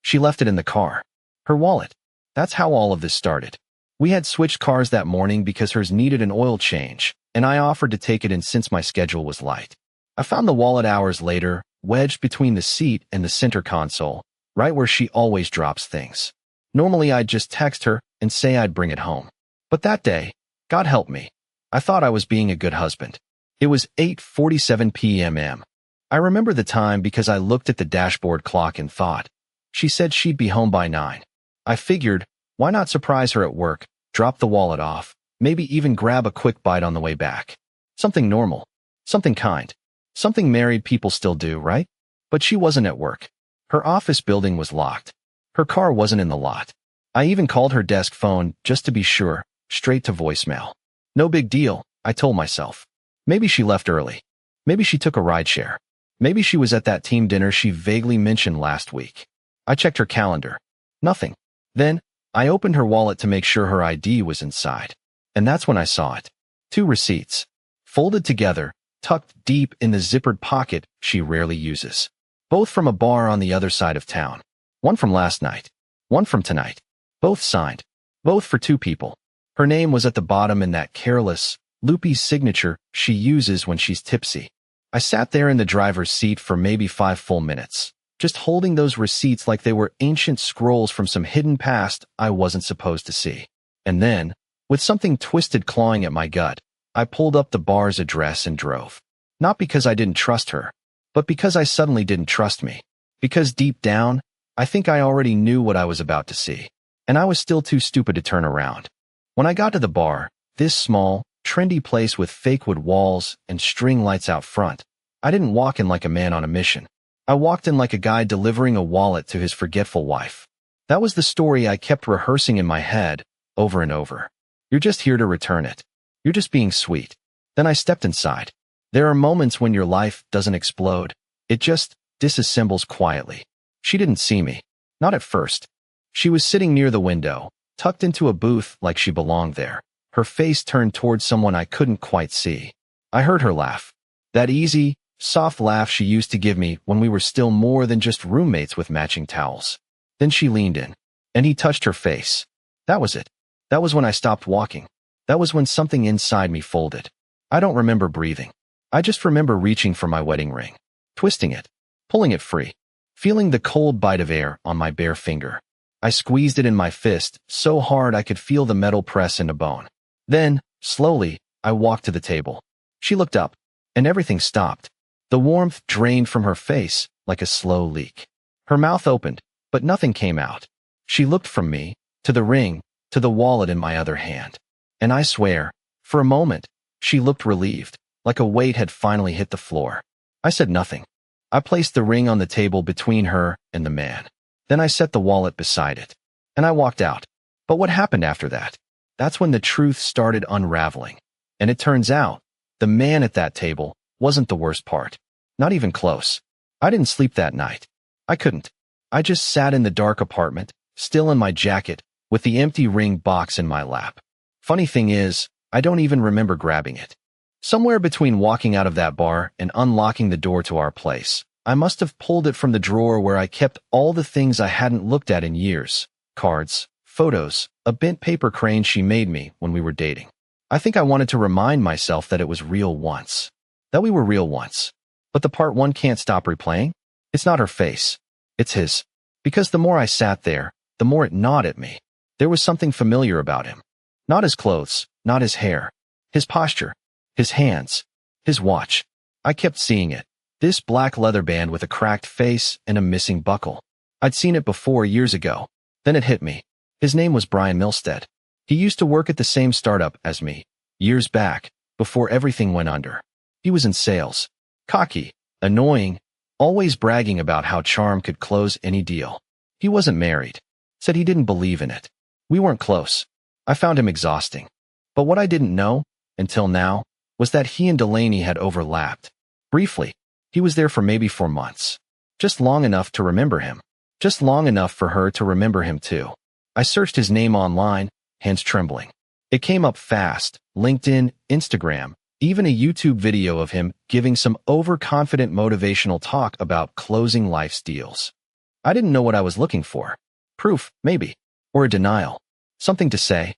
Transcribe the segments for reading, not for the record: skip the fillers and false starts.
She left it in the car. Her wallet. That's how all of this started. We had switched cars that morning because hers needed an oil change, and I offered to take it in since my schedule was light. I found the wallet hours later, wedged between the seat and the center console, right where she always drops things. Normally I'd just text her and say I'd bring it home. But that day, God help me, I thought I was being a good husband. It was 8:47 p.m. I remember the time because I looked at the dashboard clock and thought, she said she'd be home by 9. I figured, why not surprise her at work, drop the wallet off, maybe even grab a quick bite on the way back. Something normal, something kind, something married people still do, right? But she wasn't at work. Her office building was locked. Her car wasn't in the lot. I even called her desk phone just to be sure, straight to voicemail. No big deal, I told myself. Maybe she left early. Maybe she took a rideshare. Maybe she was at that team dinner she vaguely mentioned last week. I checked her calendar. Nothing. Then, I opened her wallet to make sure her ID was inside. And that's when I saw it. 2 receipts. Folded together, tucked deep in the zippered pocket she rarely uses. Both from a bar on the other side of town. One from last night. One from tonight. Both signed. Both for 2 people. Her name was at the bottom in that careless, loopy signature she uses when she's tipsy. I sat there in the driver's seat for maybe 5 full minutes, just holding those receipts like they were ancient scrolls from some hidden past I wasn't supposed to see. And then, with something twisted clawing at my gut, I pulled up the bar's address and drove. Not because I didn't trust her, but because I suddenly didn't trust me. Because deep down, I think I already knew what I was about to see. And I was still too stupid to turn around. When I got to the bar, this small, trendy place with fake wood walls and string lights out front, I didn't walk in like a man on a mission. I walked in like a guy delivering a wallet to his forgetful wife. That was the story I kept rehearsing in my head, over and over. You're just here to return it. You're just being sweet. Then I stepped inside. There are moments when your life doesn't explode. It just disassembles quietly. She didn't see me. Not at first. She was sitting near the window, tucked into a booth like she belonged there, her face turned towards someone I couldn't quite see. I heard her laugh. That easy, soft laugh she used to give me when we were still more than just roommates with matching towels. Then she leaned in, and he touched her face. That was it. That was when I stopped walking. That was when something inside me folded. I don't remember breathing. I just remember reaching for my wedding ring, twisting it, pulling it free, feeling the cold bite of air on my bare finger. I squeezed it in my fist so hard I could feel the metal press into bone. Then, slowly, I walked to the table. She looked up, and everything stopped. The warmth drained from her face like a slow leak. Her mouth opened, but nothing came out. She looked from me, to the ring, to the wallet in my other hand. And I swear, for a moment, she looked relieved, like a weight had finally hit the floor. I said nothing. I placed the ring on the table between her and the man. Then I set the wallet beside it. And I walked out. But what happened after that? That's when the truth started unraveling. And it turns out, the man at that table wasn't the worst part. Not even close. I didn't sleep that night. I couldn't. I just sat in the dark apartment, still in my jacket, with the empty ring box in my lap. Funny thing is, I don't even remember grabbing it. Somewhere between walking out of that bar and unlocking the door to our place, I must have pulled it from the drawer where I kept all the things I hadn't looked at in years. Cards, photos, a bent paper crane she made me when we were dating. I think I wanted to remind myself that it was real once. That we were real once. But the part one can't stop replaying? It's not her face. It's his. Because the more I sat there, the more it gnawed at me. There was something familiar about him. Not his clothes, not his hair. His posture. His hands. His watch. I kept seeing it. This black leather band with a cracked face and a missing buckle. I'd seen it before years ago. Then it hit me. His name was Brian Milstead. He used to work at the same startup as me, years back, before everything went under. He was in sales. Cocky, annoying, always bragging about how charm could close any deal. He wasn't married. Said he didn't believe in it. We weren't close. I found him exhausting. But what I didn't know, until now, was that he and Delaney had overlapped. Briefly. He was there for maybe 4 months. Just long enough to remember him. Just long enough for her to remember him too. I searched his name online, hands trembling. It came up fast, LinkedIn, Instagram, even a YouTube video of him giving some overconfident motivational talk about closing life's deals. I didn't know what I was looking for. Proof, maybe. Or a denial. Something to say,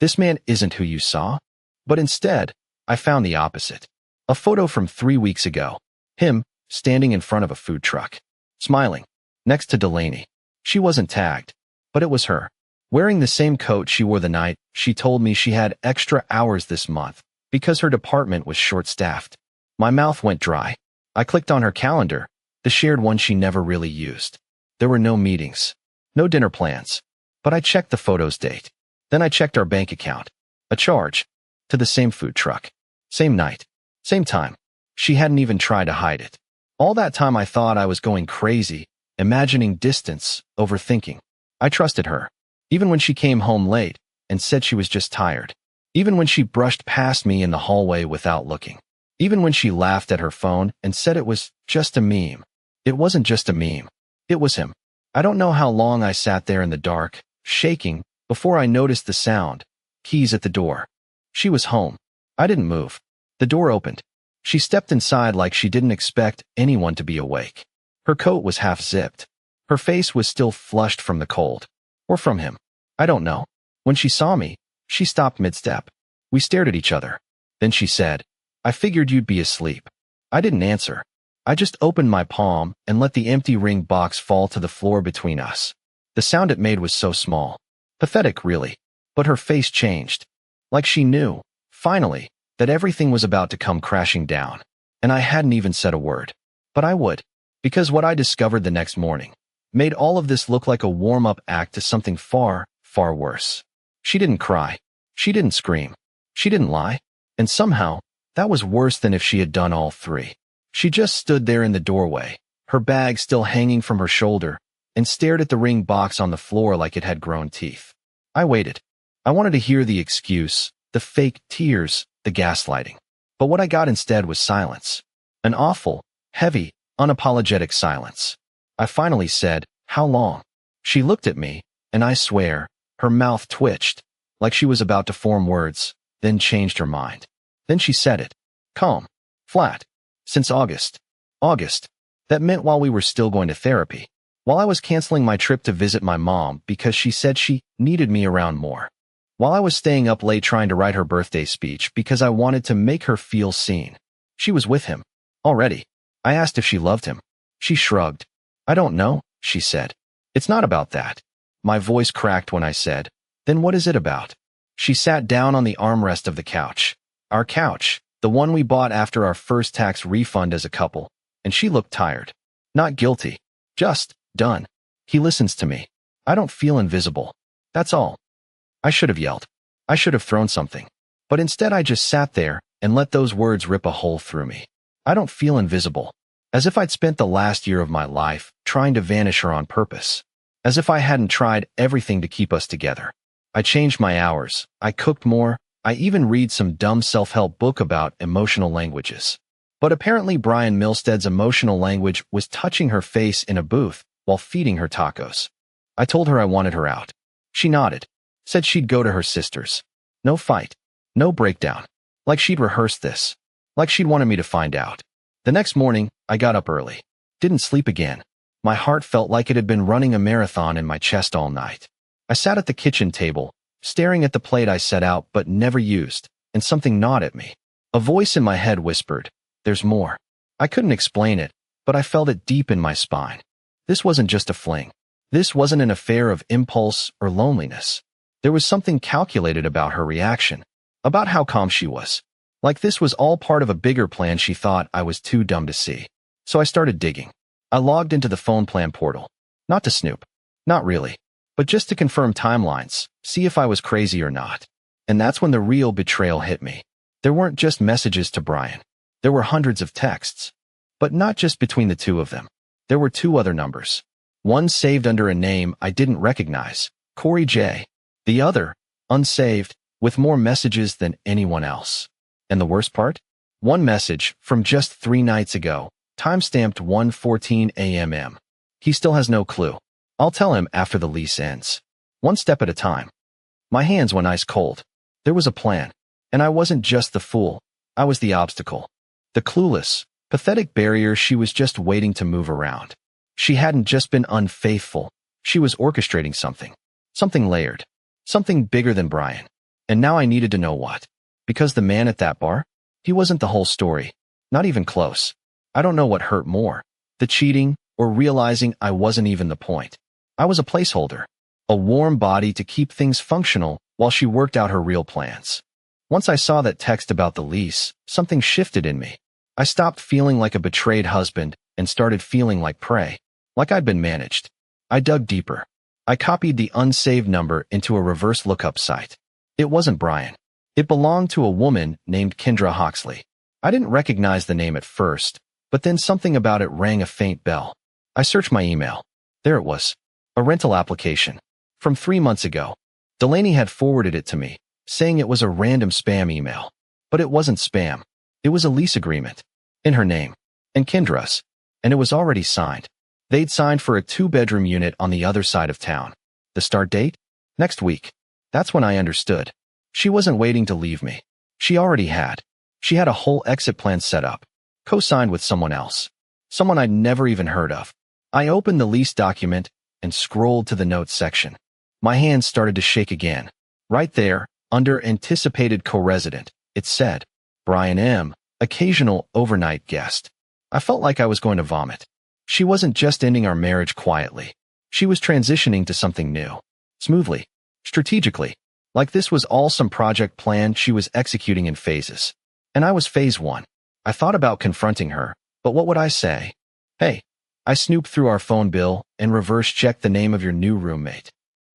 this man isn't who you saw. But instead, I found the opposite. A photo from 3 weeks ago. Him, standing in front of a food truck. Smiling. Next to Delaney. She wasn't tagged. But it was her. Wearing the same coat she wore the night she told me she had extra hours this month because her department was short-staffed. My mouth went dry. I clicked on her calendar, the shared one she never really used. There were no meetings. No dinner plans. But I checked the photo's date. Then I checked our bank account. A charge. To the same food truck. Same night. Same time. She hadn't even tried to hide it. All that time I thought I was going crazy, imagining distance, overthinking. I trusted her. Even when she came home late and said she was just tired. Even when she brushed past me in the hallway without looking. Even when she laughed at her phone and said it was just a meme. It wasn't just a meme. It was him. I don't know how long I sat there in the dark, shaking, before I noticed the sound. Keys at the door. She was home. I didn't move. The door opened. She stepped inside like she didn't expect anyone to be awake. Her coat was half zipped. Her face was still flushed from the cold. Or from him. I don't know. When she saw me, she stopped mid-step. We stared at each other. Then she said, I figured you'd be asleep. I didn't answer. I just opened my palm and let the empty ring box fall to the floor between us. The sound it made was so small. Pathetic, really. But her face changed. Like she knew, finally, that everything was about to come crashing down. And I hadn't even said a word. But I would. Because what I discovered the next morning made all of this look like a warm-up act to something far, far worse. She didn't cry. She didn't scream. She didn't lie. And somehow, that was worse than if she had done all three. She just stood there in the doorway, her bag still hanging from her shoulder, and stared at the ring box on the floor like it had grown teeth. I waited. I wanted to hear the excuse, the fake tears, the gaslighting. But what I got instead was silence. An awful, heavy, unapologetic silence. I finally said, how long? She looked at me, and I swear, her mouth twitched, like she was about to form words, then changed her mind. Then she said it. Calm. Flat. Since August. August. That meant while we were still going to therapy. While I was canceling my trip to visit my mom because she said she needed me around more. While I was staying up late trying to write her birthday speech because I wanted to make her feel seen. She was with him. Already. I asked if she loved him. She shrugged. I don't know, she said. It's not about that. My voice cracked when I said, then what is it about? She sat down on the armrest of the couch. Our couch, the one we bought after our first tax refund as a couple, and she looked tired. Not guilty. Just done. He listens to me. I don't feel invisible. That's all. I should have yelled. I should have thrown something. But instead I just sat there and let those words rip a hole through me. I don't feel invisible. As if I'd spent the last year of my life trying to vanish her on purpose. As if I hadn't tried everything to keep us together. I changed my hours. I cooked more. I even read some dumb self-help book about emotional languages. But apparently Brian Milstead's emotional language was touching her face in a booth while feeding her tacos. I told her I wanted her out. She nodded. Said she'd go to her sister's. No fight. No breakdown. Like she'd rehearsed this. Like she'd wanted me to find out. The next morning, I got up early. Didn't sleep again. My heart felt like it had been running a marathon in my chest all night. I sat at the kitchen table, staring at the plate I set out but never used, and something gnawed at me. A voice in my head whispered, there's more. I couldn't explain it, but I felt it deep in my spine. This wasn't just a fling. This wasn't an affair of impulse or loneliness. There was something calculated about her reaction, about how calm she was. Like this was all part of a bigger plan she thought I was too dumb to see. So I started digging. I logged into the phone plan portal. Not to snoop. Not really. But just to confirm timelines, see if I was crazy or not. And that's when the real betrayal hit me. There weren't just messages to Brian. There were hundreds of texts. But not just between the two of them. There were two other numbers. One saved under a name I didn't recognize, Corey J. The other, unsaved, with more messages than anyone else. And the worst part? One message from just 3 nights ago, timestamped 1:14 a.m. He still has no clue. I'll tell him after the lease ends. One step at a time. My hands went ice cold. There was a plan. And I wasn't just the fool. I was the obstacle. The clueless, pathetic barrier she was just waiting to move around. She hadn't just been unfaithful. She was orchestrating something. Something layered. Something bigger than Brian. And now I needed to know what. Because the man at that bar? He wasn't the whole story. Not even close. I don't know what hurt more. The cheating, or realizing I wasn't even the point. I was a placeholder. A warm body to keep things functional while she worked out her real plans. Once I saw that text about the lease, something shifted in me. I stopped feeling like a betrayed husband and started feeling like prey. Like I'd been managed. I dug deeper. I copied the unsaved number into a reverse lookup site. It wasn't Brian. It belonged to a woman named Kendra Hoxley. I didn't recognize the name at first, but then something about it rang a faint bell. I searched my email. There it was. A rental application. From 3 months ago. Delaney had forwarded it to me, saying it was a random spam email. But it wasn't spam. It was a lease agreement. In her name. And Kendra's. And it was already signed. They'd signed for a 2-bedroom unit on the other side of town. The start date? Next week. That's when I understood. She wasn't waiting to leave me. She already had. She had a whole exit plan set up. Co-signed with someone else. Someone I'd never even heard of. I opened the lease document and scrolled to the notes section. My hands started to shake again. Right there, under anticipated co-resident, it said, Brian M., occasional overnight guest. I felt like I was going to vomit. She wasn't just ending our marriage quietly. She was transitioning to something new. Smoothly. Strategically. Like this was all some project plan she was executing in phases. And I was phase 1. I thought about confronting her, but what would I say? Hey, I snooped through our phone bill and reverse-checked the name of your new roommate.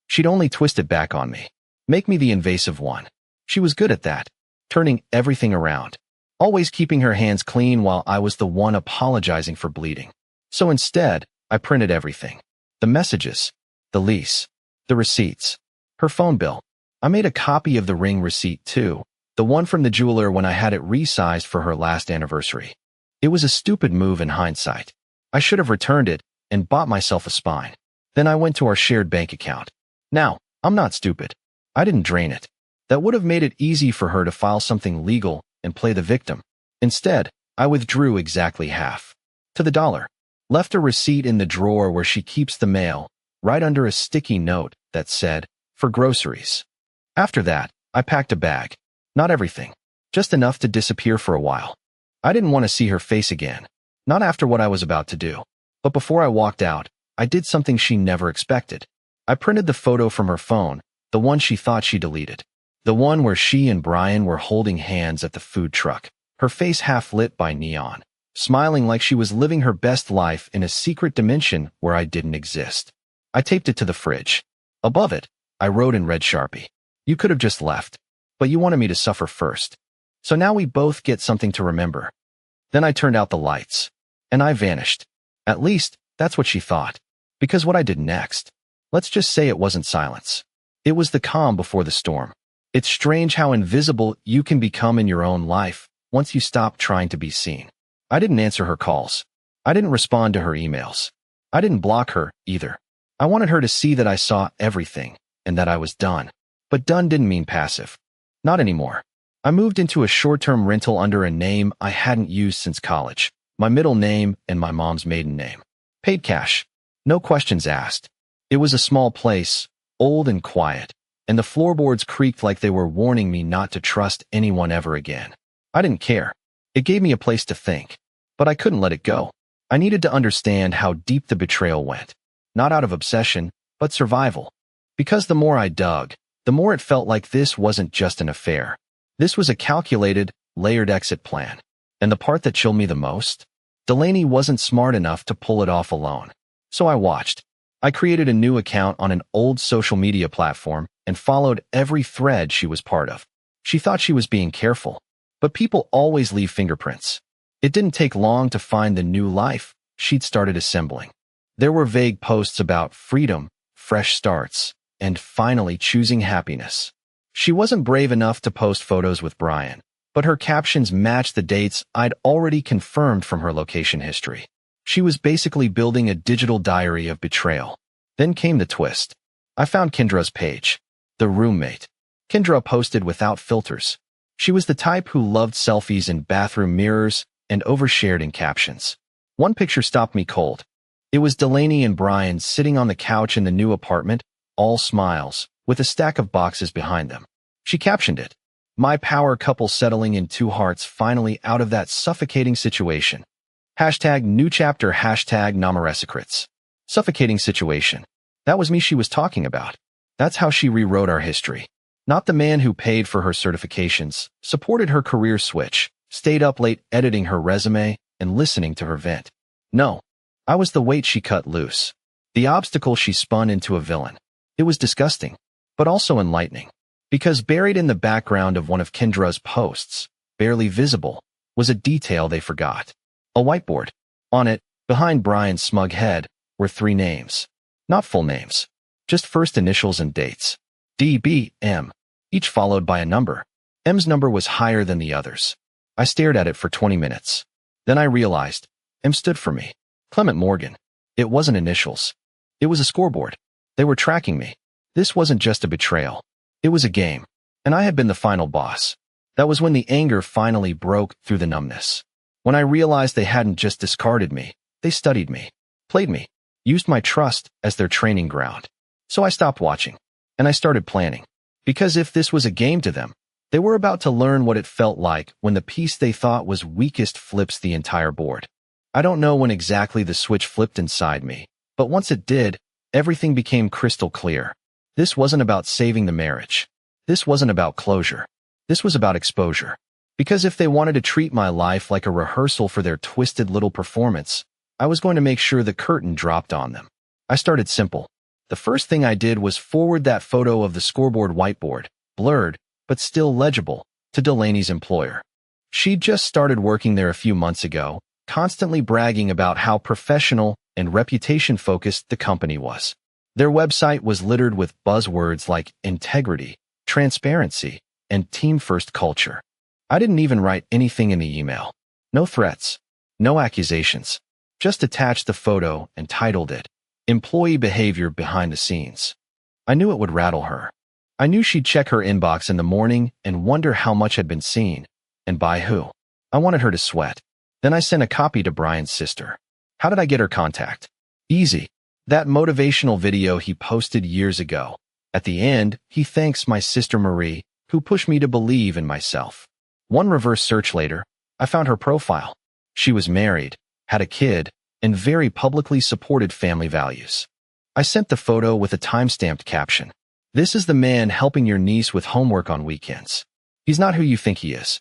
She'd only twist it back on me. Make me the invasive one. She was good at that. Turning everything around. Always keeping her hands clean while I was the one apologizing for bleeding. So instead, I printed everything. The messages. The lease. The receipts. Her phone bill. I made a copy of the ring receipt too. The one from the jeweler when I had it resized for her last anniversary. It was a stupid move in hindsight. I should have returned it and bought myself a spine. Then I went to our shared bank account. Now, I'm not stupid. I didn't drain it. That would have made it easy for her to file something legal and play the victim. Instead, I withdrew exactly half. To the dollar. Left a receipt in the drawer where she keeps the mail, right under a sticky note that said, for groceries. After that, I packed a bag. Not everything. Just enough to disappear for a while. I didn't want to see her face again. Not after what I was about to do. But before I walked out, I did something she never expected. I printed the photo from her phone, the one she thought she deleted. The one where she and Brian were holding hands at the food truck, her face half lit by neon, smiling like she was living her best life in a secret dimension where I didn't exist. I taped it to the fridge. Above it, I wrote in red Sharpie, you could have just left, but you wanted me to suffer first. So now we both get something to remember. Then I turned out the lights. And I vanished. At least, that's what she thought. Because what I did next. Let's just say it wasn't silence. It was the calm before the storm. It's strange how invisible you can become in your own life once you stop trying to be seen. I didn't answer her calls. I didn't respond to her emails. I didn't block her, either. I wanted her to see that I saw everything, and that I was done. But done didn't mean passive. Not anymore. I moved into a short-term rental under a name I hadn't used since college. My middle name and my mom's maiden name. Paid cash. No questions asked. It was a small place, old and quiet, and the floorboards creaked like they were warning me not to trust anyone ever again. I didn't care. It gave me a place to think. But I couldn't let it go. I needed to understand how deep the betrayal went. Not out of obsession, but survival. Because the more I dug, the more it felt like this wasn't just an affair. This was a calculated, layered exit plan. And the part that chilled me the most? Delaney wasn't smart enough to pull it off alone. So I watched. I created a new account on an old social media platform and followed every thread she was part of. She thought she was being careful. But people always leave fingerprints. It didn't take long to find the new life she'd started assembling. There were vague posts about freedom, fresh starts, and finally choosing happiness. She wasn't brave enough to post photos with Brian, but her captions matched the dates I'd already confirmed from her location history. She was basically building a digital diary of betrayal. Then came the twist. I found Kendra's page. The roommate. Kendra posted without filters. She was the type who loved selfies in bathroom mirrors and overshared in captions. One picture stopped me cold. It was Delaney and Brian sitting on the couch in the new apartment, all smiles, with a stack of boxes behind them. She captioned it, "My power couple settling in two hearts finally out of that suffocating situation. Hashtag new chapter hashtag secrets." Suffocating situation. That was me she was talking about. That's how she rewrote our history. Not the man who paid for her certifications, supported her career switch, stayed up late editing her resume, and listening to her vent. No, I was the weight she cut loose. The obstacle she spun into a villain. It was disgusting, but also enlightening. Because buried in the background of one of Kendra's posts, barely visible, was a detail they forgot. A whiteboard. On it, behind Brian's smug head, were 3 names. Not full names. Just first initials and dates. D, B, M. Each followed by a number. M's number was higher than the others. I stared at it for 20 minutes. Then I realized, M stood for me. Clement Morgan. It wasn't initials. It was a scoreboard. They were tracking me. This wasn't just a betrayal. It was a game. And I had been the final boss. That was when the anger finally broke through the numbness. When I realized they hadn't just discarded me, they studied me, played me, used my trust as their training ground. So I stopped watching. And I started planning. Because if this was a game to them, they were about to learn what it felt like when the piece they thought was weakest flips the entire board. I don't know when exactly the switch flipped inside me, but once it did, everything became crystal clear. This wasn't about saving the marriage. This wasn't about closure. This was about exposure. Because if they wanted to treat my life like a rehearsal for their twisted little performance, I was going to make sure the curtain dropped on them. I started simple. The first thing I did was forward that photo of the scoreboard whiteboard, blurred, but still legible, to Delaney's employer. She'd just started working there a few months ago, constantly bragging about how professional and reputation-focused the company was. Their website was littered with buzzwords like integrity, transparency, and team-first culture. I didn't even write anything in the email. No threats, no accusations. Just attached the photo and titled it, "Employee Behavior Behind the Scenes." I knew it would rattle her. I knew she'd check her inbox in the morning and wonder how much had been seen, and by who. I wanted her to sweat. Then I sent a copy to Brian's sister. How did I get her contact? Easy. That motivational video he posted years ago. At the end, he thanks my sister Marie, who pushed me to believe in myself. One reverse search later, I found her profile. She was married, had a kid, and very publicly supported family values. I sent the photo with a time-stamped caption. "This is the man helping your niece with homework on weekends. He's not who you think he is."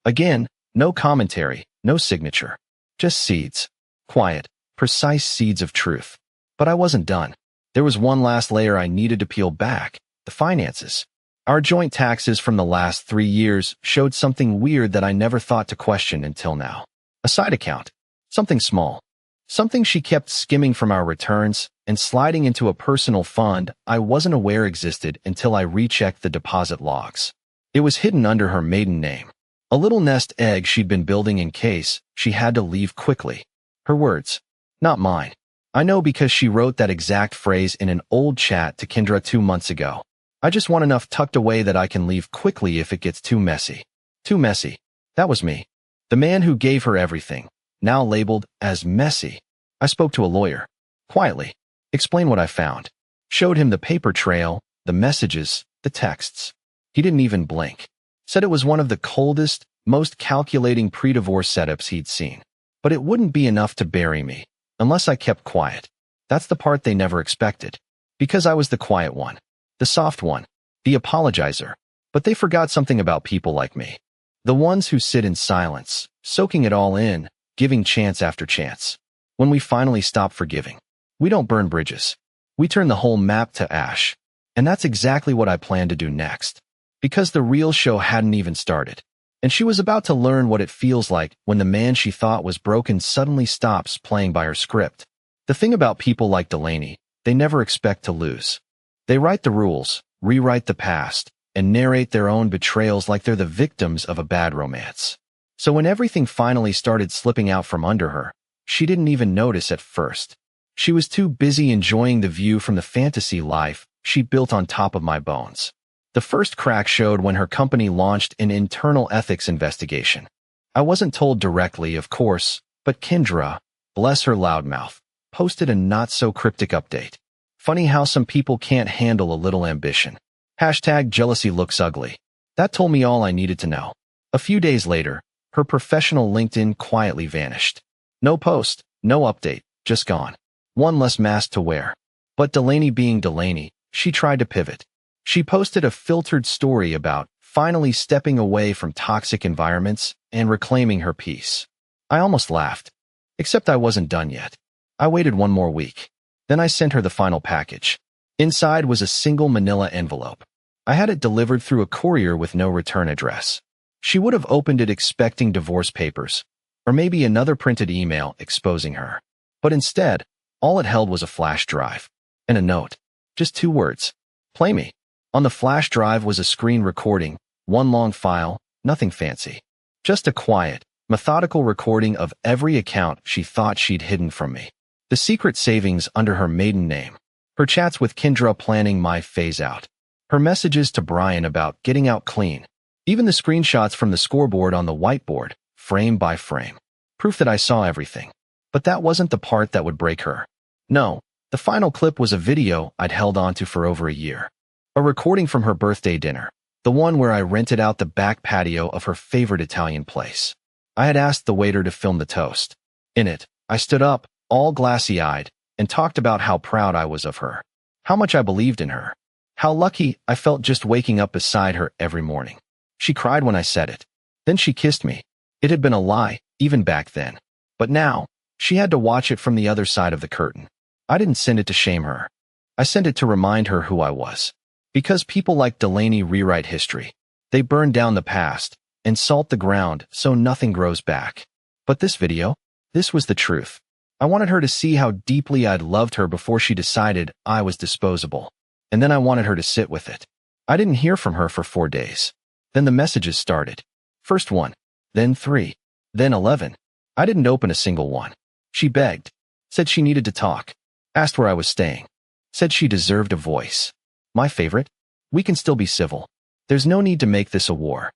Again, no commentary, no signature. Just seeds. Quiet, precise seeds of truth. But I wasn't done. There was one last layer I needed to peel back, the finances. Our joint taxes from the last 3 years showed something weird that I never thought to question until now. A side account. Something small. Something she kept skimming from our returns and sliding into a personal fund I wasn't aware existed until I rechecked the deposit logs. It was hidden under her maiden name. A little nest egg she'd been building in case she had to leave quickly. Her words, not mine. I know because she wrote that exact phrase in an old chat to Kendra 2 months ago. I just want enough tucked away that I can leave quickly if it gets too messy. Too messy. That was me. The man who gave her everything, now labeled as messy. I spoke to a lawyer. Quietly. Explained what I found. Showed him the paper trail, the messages, the texts. He didn't even blink. Said it was one of the coldest, most calculating pre-divorce setups he'd seen. But it wouldn't be enough to bury me, unless I kept quiet. That's the part they never expected. Because I was the quiet one. The soft one. The apologizer. But they forgot something about people like me. The ones who sit in silence, soaking it all in, giving chance after chance. When we finally stop forgiving, we don't burn bridges. We turn the whole map to ash. And that's exactly what I plan to do next. Because the real show hadn't even started. And she was about to learn what it feels like when the man she thought was broken suddenly stops playing by her script. The thing about people like Delaney, they never expect to lose. They write the rules, rewrite the past, and narrate their own betrayals like they're the victims of a bad romance. So when everything finally started slipping out from under her, she didn't even notice at first. She was too busy enjoying the view from the fantasy life she built on top of my bones. The first crack showed when her company launched an internal ethics investigation. I wasn't told directly, of course, but Kendra, bless her loudmouth, posted a not-so-cryptic update. Funny how some people can't handle a little ambition. Hashtag jealousy looks ugly. That told me all I needed to know. A few days later, her professional LinkedIn quietly vanished. No post, no update, just gone. One less mask to wear. But Delaney being Delaney, she tried to pivot. She posted a filtered story about finally stepping away from toxic environments and reclaiming her peace. I almost laughed. Except I wasn't done yet. I waited one more week. Then I sent her the final package. Inside was a single manila envelope. I had it delivered through a courier with no return address. She would have opened it expecting divorce papers, or maybe another printed email exposing her. But instead, all it held was a flash drive. And a note. Just 2 words. Play me. On the flash drive was a screen recording, one long file, nothing fancy. Just a quiet, methodical recording of every account she thought she'd hidden from me. The secret savings under her maiden name. Her chats with Kendra planning my phase out. Her messages to Brian about getting out clean. Even the screenshots from the scoreboard on the whiteboard, frame by frame. Proof that I saw everything. But that wasn't the part that would break her. No, the final clip was a video I'd held onto for over a year. A recording from her birthday dinner. The one where I rented out the back patio of her favorite Italian place. I had asked the waiter to film the toast. In it, I stood up, all glassy-eyed, and talked about how proud I was of her. How much I believed in her. How lucky I felt just waking up beside her every morning. She cried when I said it. Then she kissed me. It had been a lie, even back then. But now, she had to watch it from the other side of the curtain. I didn't send it to shame her. I sent it to remind her who I was. Because people like Delaney rewrite history. They burn down the past and salt the ground so nothing grows back. But this video, this was the truth. I wanted her to see how deeply I'd loved her before she decided I was disposable. And then I wanted her to sit with it. I didn't hear from her for 4 days. Then the messages started. First 1, then 3, then 11. I didn't open a single one. She begged. Said she needed to talk. Asked where I was staying. Said she deserved a voice. My favorite? We can still be civil. There's no need to make this a war.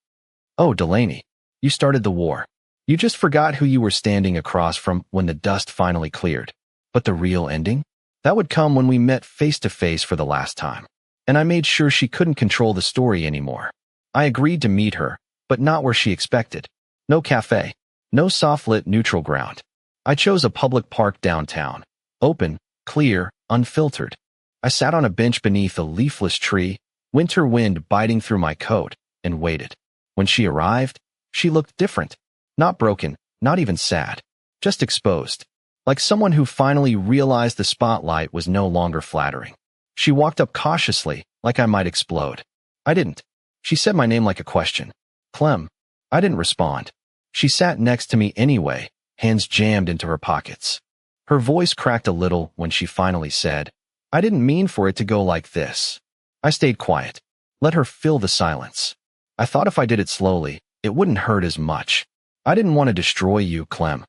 Oh, Delaney. You started the war. You just forgot who you were standing across from when the dust finally cleared. But the real ending? That would come when we met face to face for the last time. And I made sure she couldn't control the story anymore. I agreed to meet her, but not where she expected. No cafe. No soft-lit neutral ground. I chose a public park downtown. Open, clear, unfiltered. I sat on a bench beneath a leafless tree, winter wind biting through my coat, and waited. When she arrived, she looked different. Not broken, not even sad. Just exposed. Like someone who finally realized the spotlight was no longer flattering. She walked up cautiously, like I might explode. I didn't. She said my name like a question. Clem. I didn't respond. She sat next to me anyway, hands jammed into her pockets. Her voice cracked a little when she finally said, I didn't mean for it to go like this. I stayed quiet. Let her fill the silence. I thought if I did it slowly, it wouldn't hurt as much. I didn't want to destroy you, Clem.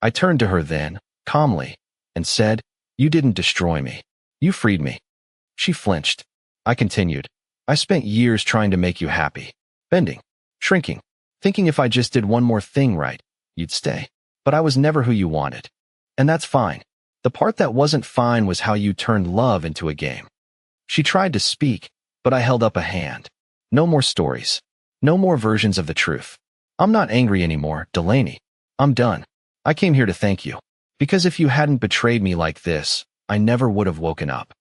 I turned to her then, calmly, and said, You didn't destroy me. You freed me. She flinched. I continued. I spent years trying to make you happy. Bending. Shrinking. Thinking if I just did one more thing right, you'd stay. But I was never who you wanted. And that's fine. The part that wasn't fine was how you turned love into a game. She tried to speak, but I held up a hand. No more stories. No more versions of the truth. I'm not angry anymore, Delaney. I'm done. I came here to thank you. Because if you hadn't betrayed me like this, I never would have woken up.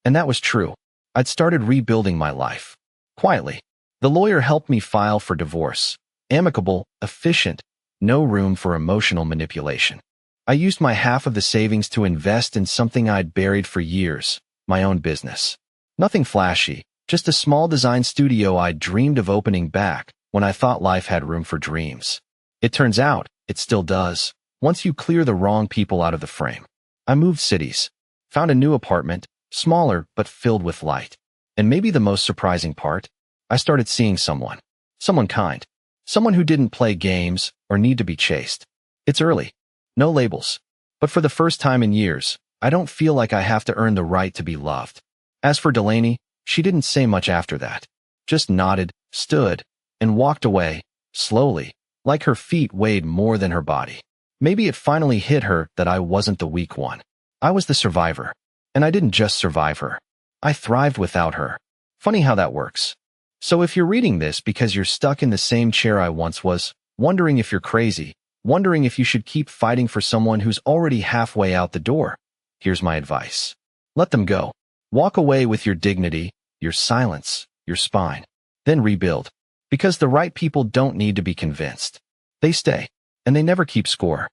And that was true. I'd started rebuilding my life. Quietly. The lawyer helped me file for divorce. Amicable, efficient, no room for emotional manipulation. I used my half of the savings to invest in something I'd buried for years, my own business. Nothing flashy, just a small design studio I'd dreamed of opening back when I thought life had room for dreams. It turns out, it still does, once you clear the wrong people out of the frame. I moved cities, found a new apartment, smaller but filled with light. And maybe the most surprising part, I started seeing someone. Someone kind. Someone who didn't play games or need to be chased. It's early. No labels. But for the first time in years, I don't feel like I have to earn the right to be loved. As for Delaney, she didn't say much after that. Just nodded, stood, and walked away, slowly, like her feet weighed more than her body. Maybe it finally hit her that I wasn't the weak one. I was the survivor. And I didn't just survive her. I thrived without her. Funny how that works. So if you're reading this because you're stuck in the same chair I once was, wondering if you're crazy, wondering if you should keep fighting for someone who's already halfway out the door, here's my advice. Let them go. Walk away with your dignity, your silence, your spine. Then rebuild. Because the right people don't need to be convinced. They stay. And they never keep score.